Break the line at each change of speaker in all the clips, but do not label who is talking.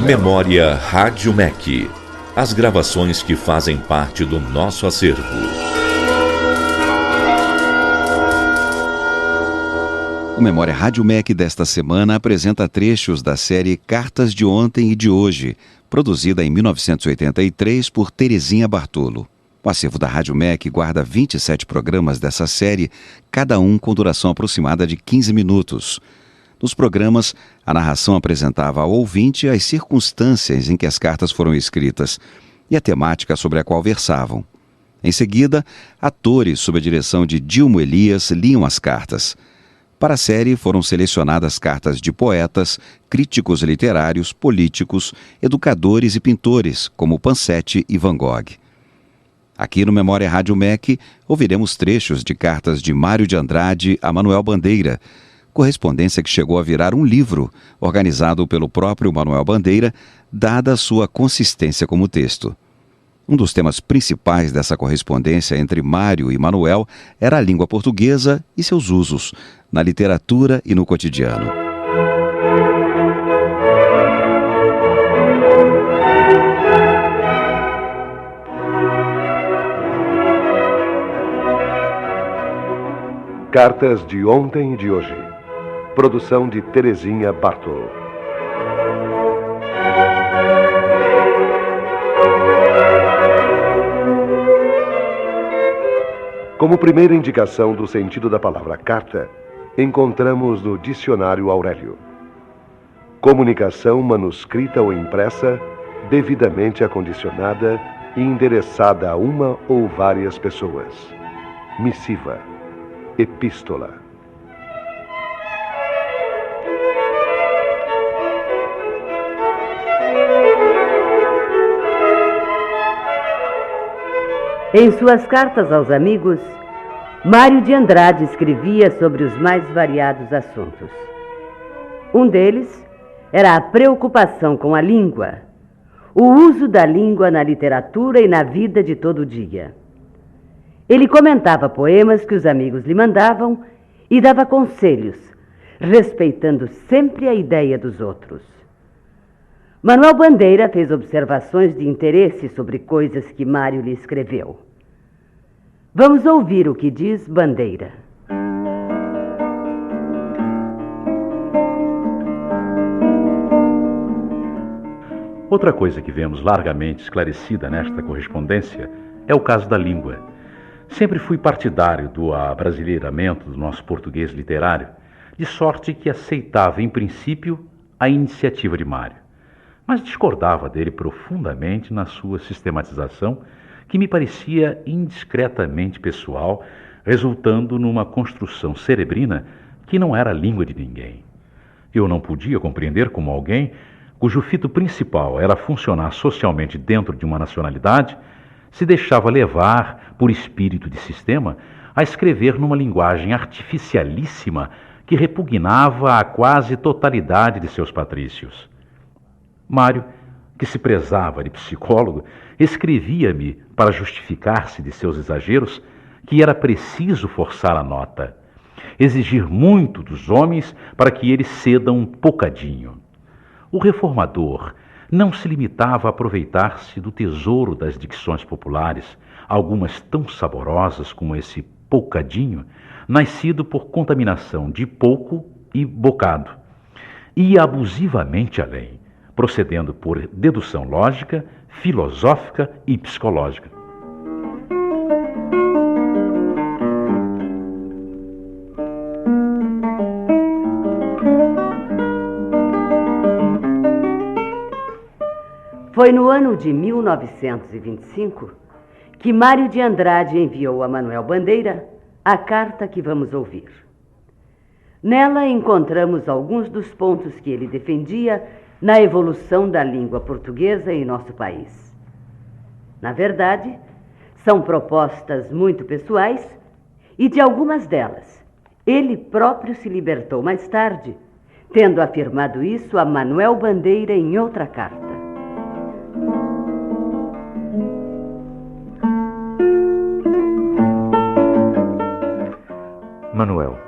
Memória Rádio MEC. As gravações que fazem parte do nosso acervo.
O Memória Rádio MEC desta semana apresenta trechos da série Cartas de Ontem e de Hoje, produzida em 1983 por Terezinha Bartolo. O acervo da Rádio MEC guarda 27 programas dessa série, cada um com duração aproximada de 15 minutos. Nos programas, a narração apresentava ao ouvinte as circunstâncias em que as cartas foram escritas e a temática sobre a qual versavam. Em seguida, atores sob a direção de Dilmo Elias liam as cartas. Para a série foram selecionadas cartas de poetas, críticos literários, políticos, educadores e pintores, como Pansetti e Van Gogh. Aqui no Memória Rádio MEC, ouviremos trechos de cartas de Mário de Andrade a Manuel Bandeira, correspondência que chegou a virar um livro, organizado pelo próprio Manuel Bandeira, dada a sua consistência como texto. Um dos temas principais dessa correspondência entre Mário e Manuel era a língua portuguesa e seus usos, na literatura e no cotidiano.
Cartas de Ontem e de Hoje. Produção de Terezinha Bartolo. Como primeira indicação do sentido da palavra carta, encontramos no Dicionário Aurélio: comunicação manuscrita ou impressa, devidamente acondicionada e endereçada a uma ou várias pessoas. Missiva. Epístola.
Em suas cartas aos amigos, Mário de Andrade escrevia sobre os mais variados assuntos. Um deles era a preocupação com a língua, o uso da língua na literatura e na vida de todo dia. Ele comentava poemas que os amigos lhe mandavam e dava conselhos, respeitando sempre a ideia dos outros. Manuel Bandeira fez observações de interesse sobre coisas que Mário lhe escreveu. Vamos ouvir o que diz Bandeira.
Outra coisa que vemos largamente esclarecida nesta correspondência é o caso da língua. Sempre fui partidário do abrasileiramento do nosso português literário, de sorte que aceitava, em princípio, a iniciativa de Mário, mas discordava dele profundamente na sua sistematização, que me parecia indiscretamente pessoal, resultando numa construção cerebrina que não era a língua de ninguém. Eu não podia compreender como alguém, cujo fito principal era funcionar socialmente dentro de uma nacionalidade, se deixava levar, por espírito de sistema, a escrever numa linguagem artificialíssima que repugnava a quase totalidade de seus patrícios. Mário, que se prezava de psicólogo, escrevia-me, para justificar-se de seus exageros, que era preciso forçar a nota, exigir muito dos homens para que eles cedam um bocadinho. O reformador não se limitava a aproveitar-se do tesouro das dicções populares, algumas tão saborosas como esse bocadinho, nascido por contaminação de pouco e bocado. Ia abusivamente além, procedendo por dedução lógica, filosófica e psicológica.
Foi no ano de 1925 que Mário de Andrade enviou a Manuel Bandeira a carta que vamos ouvir. Nela encontramos alguns dos pontos que ele defendia na evolução da língua portuguesa em nosso país. Na verdade, são propostas muito pessoais e de algumas delas ele próprio se libertou mais tarde, tendo afirmado isso a Manuel Bandeira em outra carta.
Manuel,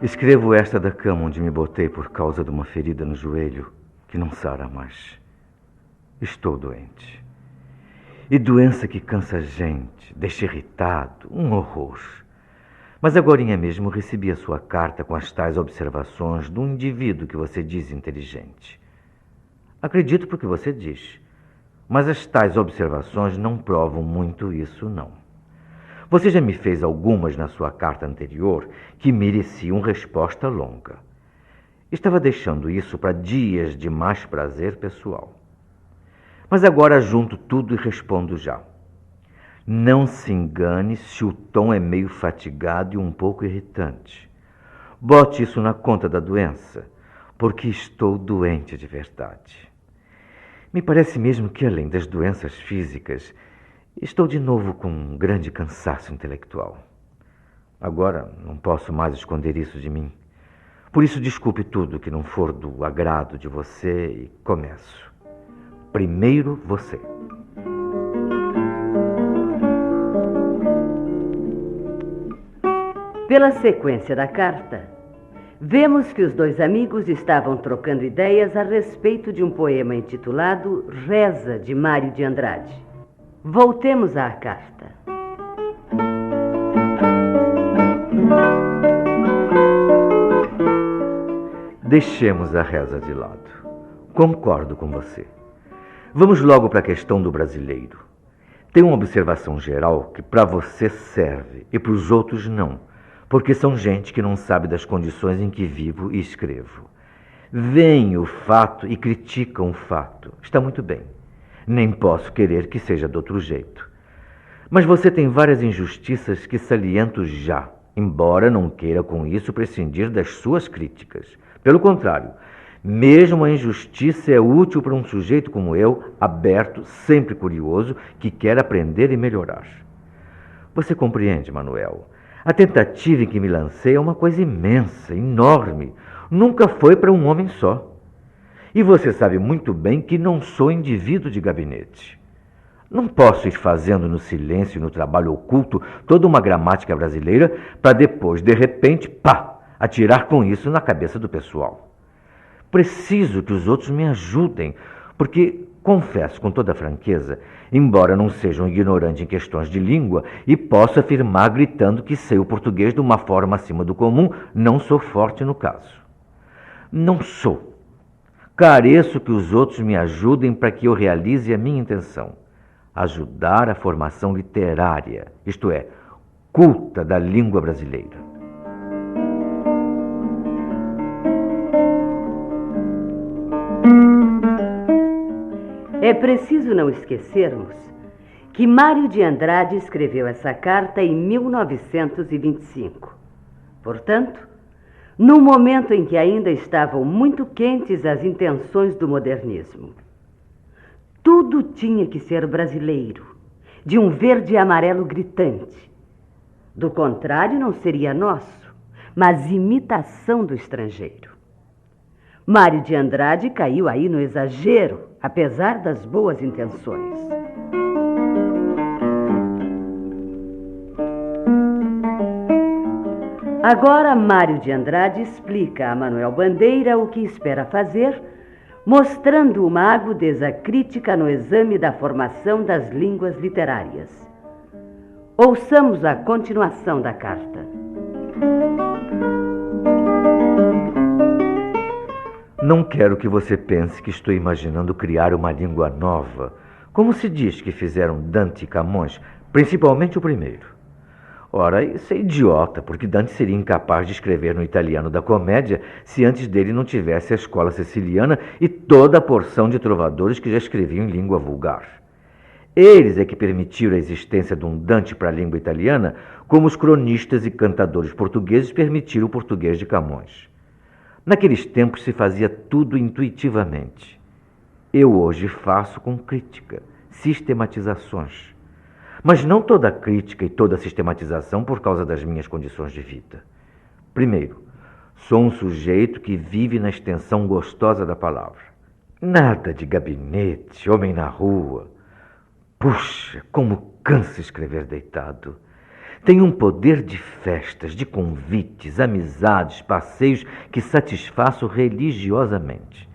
escrevo esta da cama onde me botei por causa de uma ferida no joelho que não sara mais. Estou doente. E doença que cansa a gente, deixa irritado, um horror. Mas agorinha mesmo recebi a sua carta com as tais observações de um indivíduo que você diz inteligente. Acredito porque você diz, mas as tais observações não provam muito isso, não. Você já me fez algumas na sua carta anterior que mereciam resposta longa. Estava deixando isso para dias de mais prazer pessoal. Mas agora junto tudo e respondo já. Não se engane se o tom é meio fatigado e um pouco irritante. Bote isso na conta da doença, porque estou doente de verdade. Me parece mesmo que, além das doenças físicas, estou de novo com um grande cansaço intelectual. Agora não posso mais esconder isso de mim. Por isso desculpe tudo que não for do agrado de você e começo. Primeiro você.
Pela sequência da carta, vemos que os dois amigos estavam trocando ideias a respeito de um poema intitulado Reza, de Mário de Andrade. Voltemos à carta.
Deixemos a reza de lado. Concordo com você. Vamos logo para a questão do brasileiro. Tem uma observação geral que para você serve e para os outros não. Porque são gente que não sabe das condições em que vivo e escrevo. Veem o fato e criticam o fato. Está muito bem. Nem posso querer que seja de outro jeito. Mas você tem várias injustiças que saliento já, embora não queira com isso prescindir das suas críticas. Pelo contrário, mesmo a injustiça é útil para um sujeito como eu, aberto, sempre curioso, que quer aprender e melhorar. Você compreende, Manuel? A tentativa em que me lancei é uma coisa imensa, enorme. Nunca foi para um homem só. E você sabe muito bem que não sou indivíduo de gabinete. Não posso ir fazendo no silêncio e no trabalho oculto toda uma gramática brasileira para depois, de repente, pá, atirar com isso na cabeça do pessoal. Preciso que os outros me ajudem, porque, confesso com toda franqueza, embora não seja um ignorante em questões de língua e posso afirmar gritando que sei o português de uma forma acima do comum, não sou forte no caso. Não sou. Careço que os outros me ajudem para que eu realize a minha intenção. Ajudar a formação literária, isto é, culta da língua brasileira.
É preciso não esquecermos que Mário de Andrade escreveu essa carta em 1925. Portanto, no momento em que ainda estavam muito quentes as intenções do modernismo. Tudo tinha que ser brasileiro, de um verde e amarelo gritante. Do contrário, não seria nosso, mas imitação do estrangeiro. Mário de Andrade caiu aí no exagero, apesar das boas intenções. Agora, Mário de Andrade explica a Manuel Bandeira o que espera fazer, mostrando uma agudeza crítica no exame da formação das línguas literárias. Ouçamos a continuação da carta.
Não quero que você pense que estou imaginando criar uma língua nova, como se diz que fizeram Dante e Camões, principalmente o primeiro. Ora, isso é idiota, porque Dante seria incapaz de escrever no italiano da comédia se antes dele não tivesse a escola siciliana e toda a porção de trovadores que já escreviam em língua vulgar. Eles é que permitiram a existência de um Dante para a língua italiana, como os cronistas e cantadores portugueses permitiram o português de Camões. Naqueles tempos se fazia tudo intuitivamente. Eu hoje faço com crítica, sistematizações. Mas não toda crítica e toda sistematização por causa das minhas condições de vida. Primeiro, sou um sujeito que vive na extensão gostosa da palavra. Nada de gabinete, homem na rua. Puxa, como cansa escrever deitado. Tem um poder de festas, de convites, amizades, passeios que satisfaço religiosamente.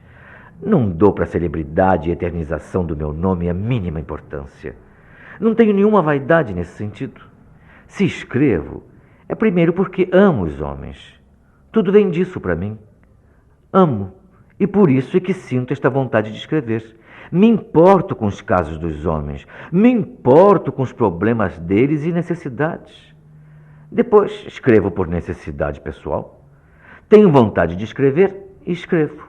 Não dou para a celebridade e eternização do meu nome a mínima importância. Não tenho nenhuma vaidade nesse sentido. Se escrevo, é primeiro porque amo os homens. Tudo vem disso para mim. Amo, e por isso é que sinto esta vontade de escrever. Me importo com os casos dos homens, me importo com os problemas deles e necessidades. Depois, escrevo por necessidade pessoal. Tenho vontade de escrever e escrevo.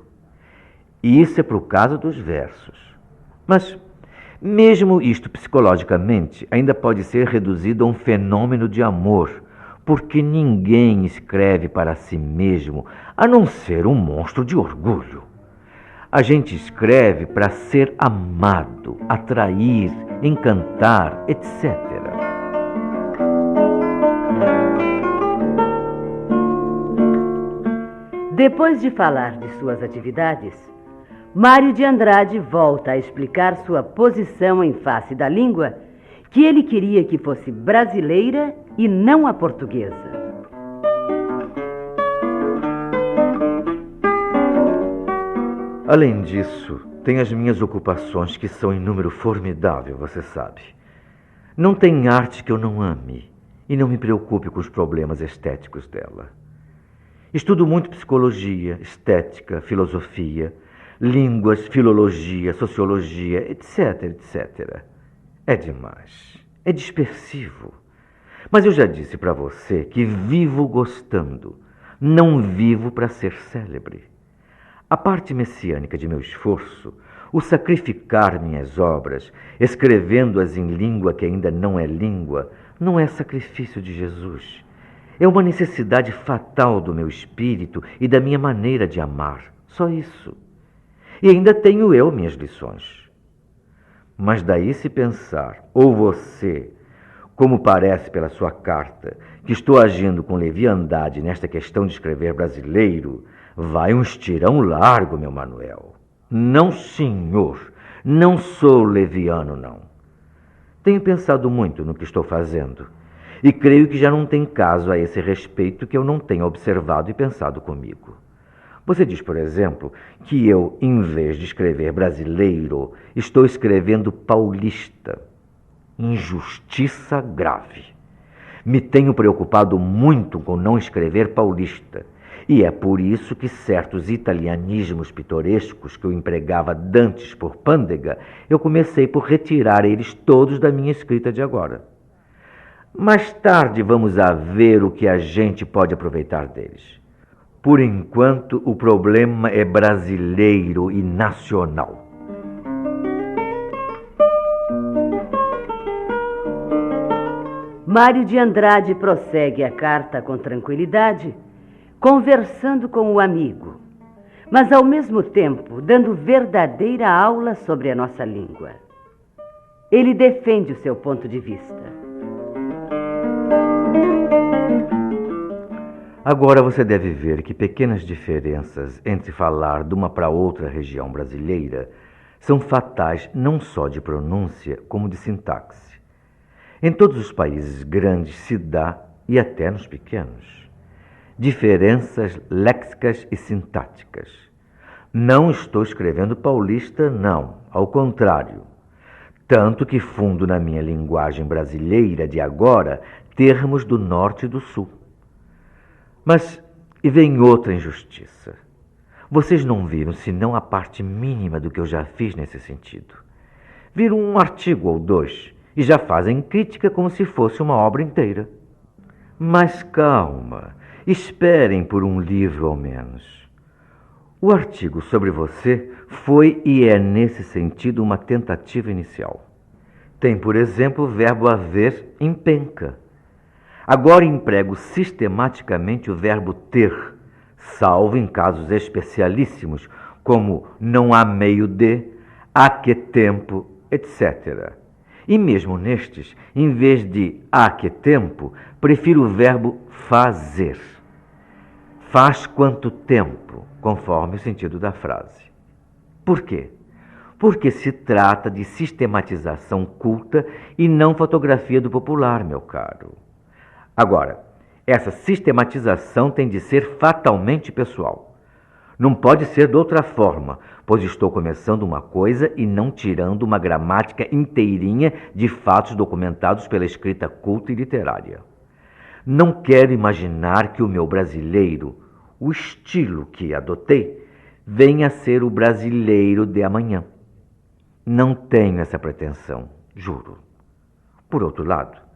E isso é para o caso dos versos. Mas, mesmo isto psicologicamente, ainda pode ser reduzido a um fenômeno de amor, porque ninguém escreve para si mesmo, a não ser um monstro de orgulho. A gente escreve para ser amado, atrair, encantar, etc.
Depois de falar de suas atividades, Mário de Andrade volta a explicar sua posição em face da língua, que ele queria que fosse brasileira e não a portuguesa.
Além disso, tem as minhas ocupações que são em número formidável, você sabe. Não tem arte que eu não ame e não me preocupe com os problemas estéticos dela. Estudo muito psicologia, estética, filosofia, línguas, filologia, sociologia, etc, etc. É demais, é dispersivo. Mas eu já disse para você que vivo gostando, não vivo para ser célebre. A parte messiânica de meu esforço, o sacrificar minhas obras, escrevendo-as em língua que ainda não é língua, não é sacrifício de Jesus. É uma necessidade fatal do meu espírito e da minha maneira de amar. Só isso. E ainda tenho eu minhas lições. Mas daí se pensar, ou você, como parece pela sua carta, que estou agindo com leviandade nesta questão de escrever brasileiro, vai um estirão largo, meu Manuel. Não, senhor, não sou leviano, não. Tenho pensado muito no que estou fazendo e creio que já não tem caso a esse respeito que eu não tenha observado e pensado comigo. Você diz, por exemplo, que eu, em vez de escrever brasileiro, estou escrevendo paulista. Injustiça grave. Me tenho preocupado muito com não escrever paulista. E é por isso que certos italianismos pitorescos que eu empregava dantes por pândega, eu comecei por retirar eles todos da minha escrita de agora. Mais tarde vamos a ver o que a gente pode aproveitar deles. Por enquanto, o problema é brasileiro e nacional.
Mário de Andrade prossegue a carta com tranquilidade, conversando com o amigo, mas ao mesmo tempo dando verdadeira aula sobre a nossa língua. Ele defende o seu ponto de vista.
Agora você deve ver que pequenas diferenças entre falar de uma para outra região brasileira são fatais não só de pronúncia, como de sintaxe. Em todos os países grandes se dá, e até nos pequenos, diferenças léxicas e sintáticas. Não estou escrevendo paulista, não, ao contrário. Tanto que fundo na minha linguagem brasileira de agora termos do norte e do sul. Mas, e vem outra injustiça. Vocês não viram senão a parte mínima do que eu já fiz nesse sentido. Viram um artigo ou dois e já fazem crítica como se fosse uma obra inteira. Mas calma, esperem por um livro ao menos. O artigo sobre você foi e é nesse sentido uma tentativa inicial. Tem, por exemplo, o verbo haver em penca. Agora emprego sistematicamente o verbo ter, salvo em casos especialíssimos, como não há meio de, há que tempo, etc. E mesmo nestes, em vez de há que tempo, prefiro o verbo fazer. Faz quanto tempo, conforme o sentido da frase. Por quê? Porque se trata de sistematização culta e não fotografia do popular, meu caro. Agora, essa sistematização tem de ser fatalmente pessoal. Não pode ser de outra forma, pois estou começando uma coisa e não tirando uma gramática inteirinha de fatos documentados pela escrita culta e literária. Não quero imaginar que o meu brasileiro, o estilo que adotei, venha a ser o brasileiro de amanhã. Não tenho essa pretensão, juro. Por outro lado,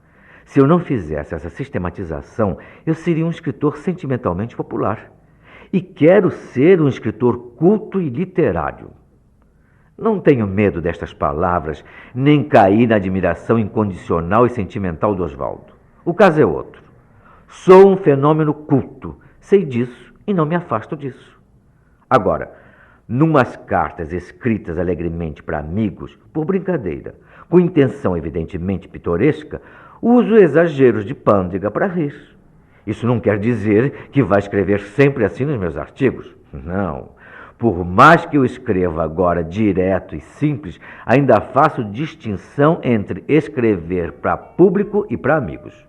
se eu não fizesse essa sistematização, eu seria um escritor sentimentalmente popular. E quero ser um escritor culto e literário. Não tenho medo destas palavras, nem cair na admiração incondicional e sentimental do Oswaldo. O caso é outro. Sou um fenômeno culto, sei disso e não me afasto disso. Agora, numas cartas escritas alegremente para amigos, por brincadeira, com intenção evidentemente pitoresca, uso exageros de pândega para rir. Isso não quer dizer que vá escrever sempre assim nos meus artigos. Não. Por mais que eu escreva agora direto e simples, ainda faço distinção entre escrever para público e para amigos.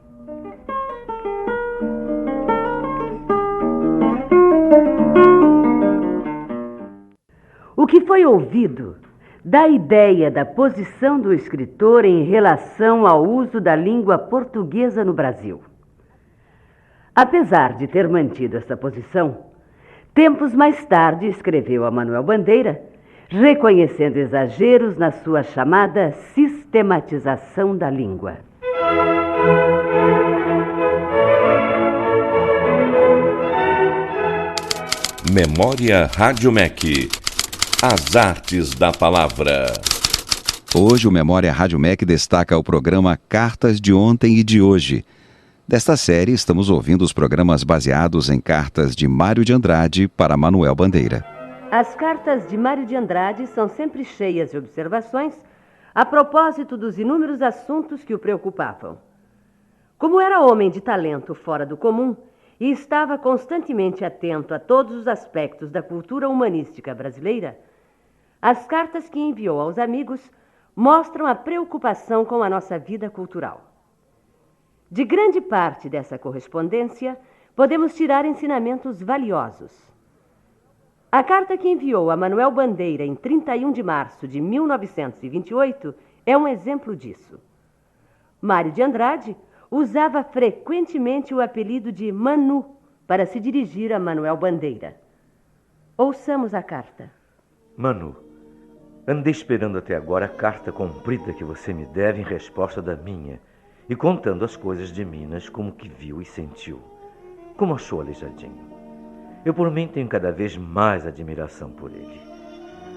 O que foi ouvido dá a ideia da posição do escritor em relação ao uso da língua portuguesa no Brasil. Apesar de ter mantido essa posição, tempos mais tarde escreveu a Manuel Bandeira, reconhecendo exageros na sua chamada sistematização da língua.
Memória Rádio MEC. As artes da palavra.
Hoje o Memória Rádio MEC destaca o programa Cartas de Ontem e de Hoje. Desta série, estamos ouvindo os programas baseados em cartas de Mário de Andrade para Manuel Bandeira.
As cartas de Mário de Andrade são sempre cheias de observações a propósito dos inúmeros assuntos que o preocupavam. Como era homem de talento fora do comum e estava constantemente atento a todos os aspectos da cultura humanística brasileira, as cartas que enviou aos amigos mostram a preocupação com a nossa vida cultural. De grande parte dessa correspondência, podemos tirar ensinamentos valiosos. A carta que enviou a Manuel Bandeira em 31 de março de 1928 é um exemplo disso. Mário de Andrade usava frequentemente o apelido de Manu para se dirigir a Manuel Bandeira. Ouçamos a carta.
Manu, andei esperando até agora a carta comprida que você me deve em resposta da minha, e contando as coisas de Minas como que viu e sentiu. Como achou Aleijadinho? Eu por mim tenho cada vez mais admiração por ele.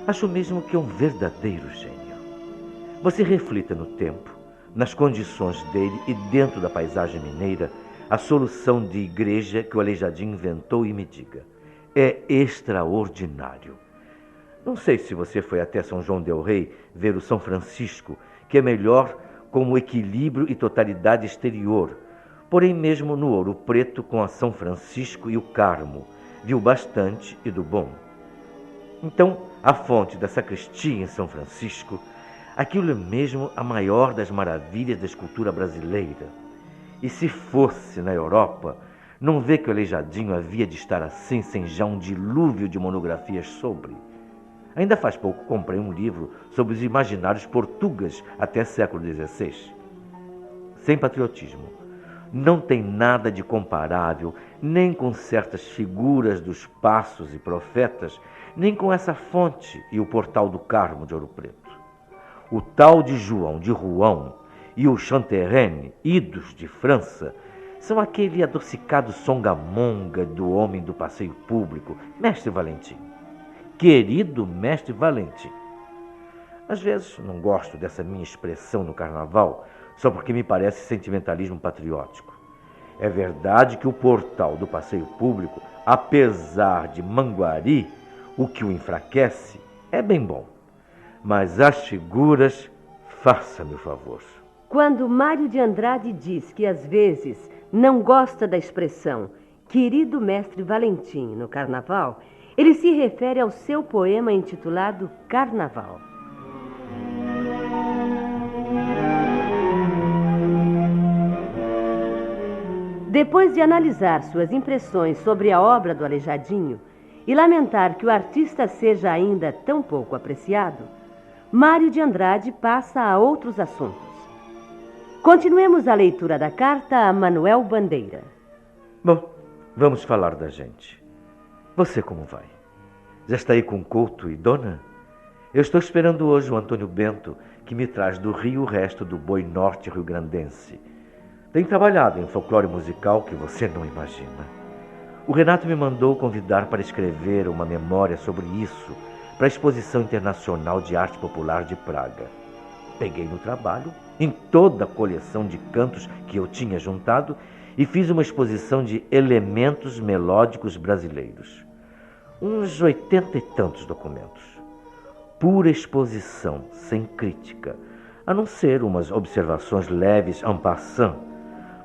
Acho mesmo que é um verdadeiro gênio. Você reflita no tempo, nas condições dele e dentro da paisagem mineira, a solução de igreja que o Aleijadinho inventou e me diga. É extraordinário. Não sei se você foi até São João del Rei ver o São Francisco, que é melhor como equilíbrio e totalidade exterior, porém mesmo no Ouro Preto com a São Francisco e o Carmo, viu bastante e do bom. Então, a fonte da sacristia em São Francisco, aquilo é mesmo a maior das maravilhas da escultura brasileira. E se fosse na Europa, não vê que o Aleijadinho havia de estar assim, sem já um dilúvio de monografias sobre? Ainda faz pouco comprei um livro sobre os imaginários portugueses até século XVI. Sem patriotismo. Não tem nada de comparável, nem com certas figuras dos passos e profetas, nem com essa fonte e o portal do Carmo de Ouro Preto. O tal de João de Rouen e o Chanterene, idos de França, são aquele adocicado songamonga do homem do passeio público, Mestre Valentim. Querido Mestre Valentim. Às vezes não gosto dessa minha expressão no carnaval, só porque me parece sentimentalismo patriótico. É verdade que o portal do passeio público, apesar de Manguari, o que o enfraquece, é bem bom. Mas as figuras, faça-me o favor.
Quando Mário de Andrade diz que às vezes não gosta da expressão querido Mestre Valentim no carnaval, ele se refere ao seu poema intitulado Carnaval. Depois de analisar suas impressões sobre a obra do Aleijadinho e lamentar que o artista seja ainda tão pouco apreciado, Mário de Andrade passa a outros assuntos. Continuemos a leitura da carta a Manuel Bandeira.
Bom, vamos falar da gente. Você como vai? Já está aí com Couto e Dona? Eu estou esperando hoje o Antônio Bento, que me traz do Rio o resto do boi norte rio-grandense. Tem trabalhado em folclore musical que você não imagina. O Renato me mandou convidar para escrever uma memória sobre isso para a Exposição Internacional de Arte Popular de Praga. Peguei no trabalho, em toda a coleção de cantos que eu tinha juntado, e fiz uma exposição de elementos melódicos brasileiros. Uns 80 e tantos documentos. Pura exposição, sem crítica, a não ser umas observações leves en passant.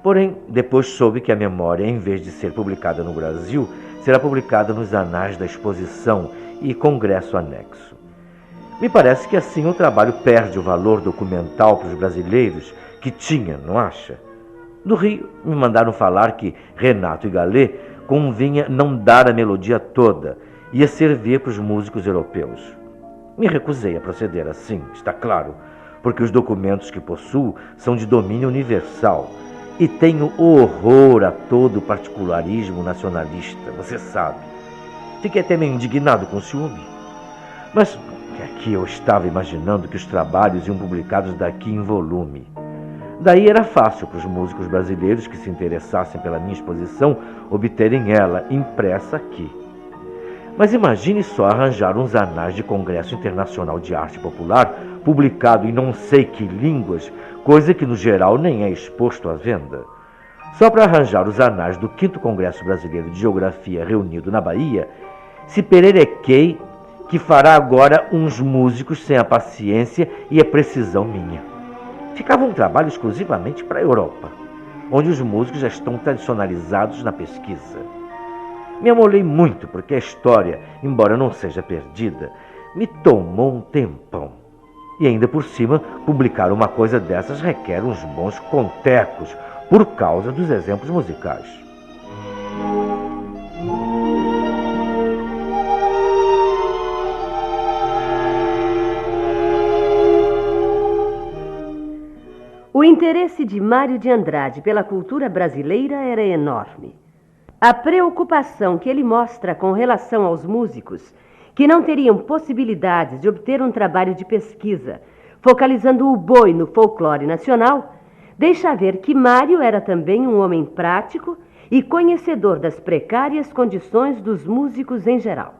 Porém, depois soube que a memória, em vez de ser publicada no Brasil, será publicada nos anais da exposição e congresso anexo. Me parece que assim o trabalho perde o valor documental para os brasileiros que tinha, não acha? Do Rio, me mandaram falar que Renato e Gallet convinha não dar a melodia toda, ia servir para os músicos europeus. Me recusei a proceder assim, está claro, porque os documentos que possuo são de domínio universal e tenho horror a todo o particularismo nacionalista, você sabe. Fiquei até meio indignado com o ciúme. Mas aqui eu estava imaginando que os trabalhos iam publicados daqui em volume. Daí era fácil para os músicos brasileiros que se interessassem pela minha exposição obterem ela impressa aqui. Mas imagine só arranjar uns anais de Congresso Internacional de Arte Popular, publicado em não sei que línguas, coisa que no geral nem é exposto à venda. Só para arranjar os anais do 5º Congresso Brasileiro de Geografia reunido na Bahia, se pererequei que fará agora uns músicos sem a paciência e a precisão minha. Ficava um trabalho exclusivamente para a Europa, onde os músicos já estão tradicionalizados na pesquisa. Me amolei muito porque a história, embora não seja perdida, me tomou um tempão. E ainda por cima, publicar uma coisa dessas requer uns bons contecos por causa dos exemplos musicais.
O interesse de Mário de Andrade pela cultura brasileira era enorme. A preocupação que ele mostra com relação aos músicos que não teriam possibilidades de obter um trabalho de pesquisa, focalizando o boi no folclore nacional, deixa ver que Mário era também um homem prático e conhecedor das precárias condições dos músicos em geral.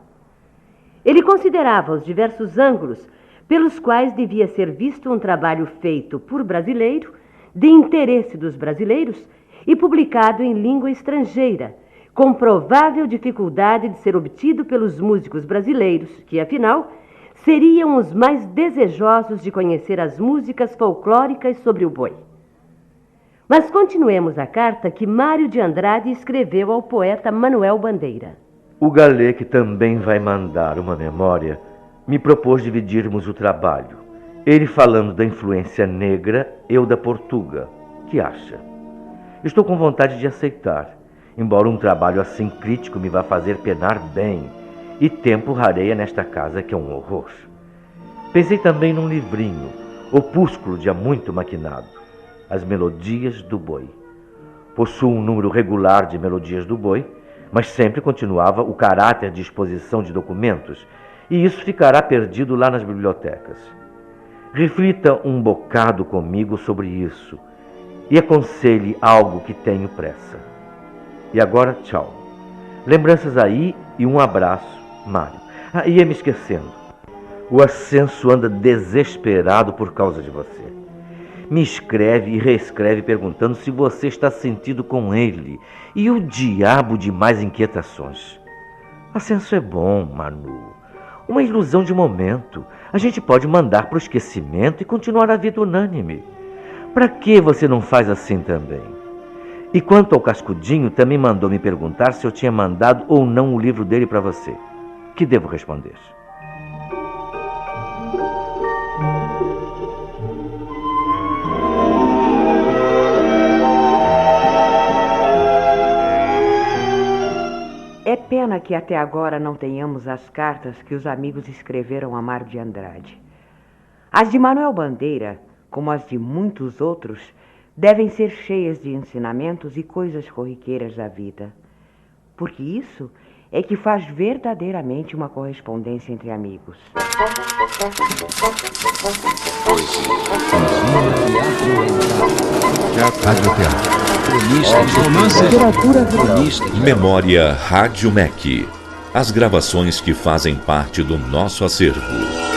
Ele considerava os diversos ângulos pelos quais devia ser visto um trabalho feito por brasileiro, de interesse dos brasileiros e publicado em língua estrangeira, com provável dificuldade de ser obtido pelos músicos brasileiros, que, afinal, seriam os mais desejosos de conhecer as músicas folclóricas sobre o boi. Mas continuemos a carta que Mário de Andrade escreveu ao poeta Manuel Bandeira.
O Gallet, que também vai mandar uma memória, me propôs dividirmos o trabalho. Ele falando da influência negra, eu da Portuga. Que acha? Estou com vontade de aceitar, embora um trabalho assim crítico me vá fazer penar bem, e tempo rareia nesta casa que é um horror. Pensei também num livrinho, opúsculo de há muito maquinado, As Melodias do Boi. Possuo um número regular de Melodias do Boi, mas sempre continuava o caráter de exposição de documentos, e isso ficará perdido lá nas bibliotecas. Reflita um bocado comigo sobre isso e aconselhe algo que tenho pressa. E agora, tchau. Lembranças aí e um abraço, Mário. Ia me esquecendo. O Ascenso anda desesperado por causa de você. Me escreve e reescreve perguntando se você está sentido com ele e o diabo de mais inquietações. Ascenso é bom, Manu. Uma ilusão de momento. A gente pode mandar para o esquecimento e continuar a vida unânime. Para que você não faz assim também? E quanto ao Cascudinho, também mandou me perguntar se eu tinha mandado ou não o livro dele para você. Que devo responder?
pena que até agora não tenhamos as cartas que os amigos escreveram a Mário de Andrade. As de Manuel Bandeira, como as de muitos outros, devem ser cheias de ensinamentos e coisas corriqueiras da vida. Porque isso é que faz verdadeiramente uma correspondência entre amigos.
Memória Rádio MEC. As gravações que fazem parte do nosso acervo.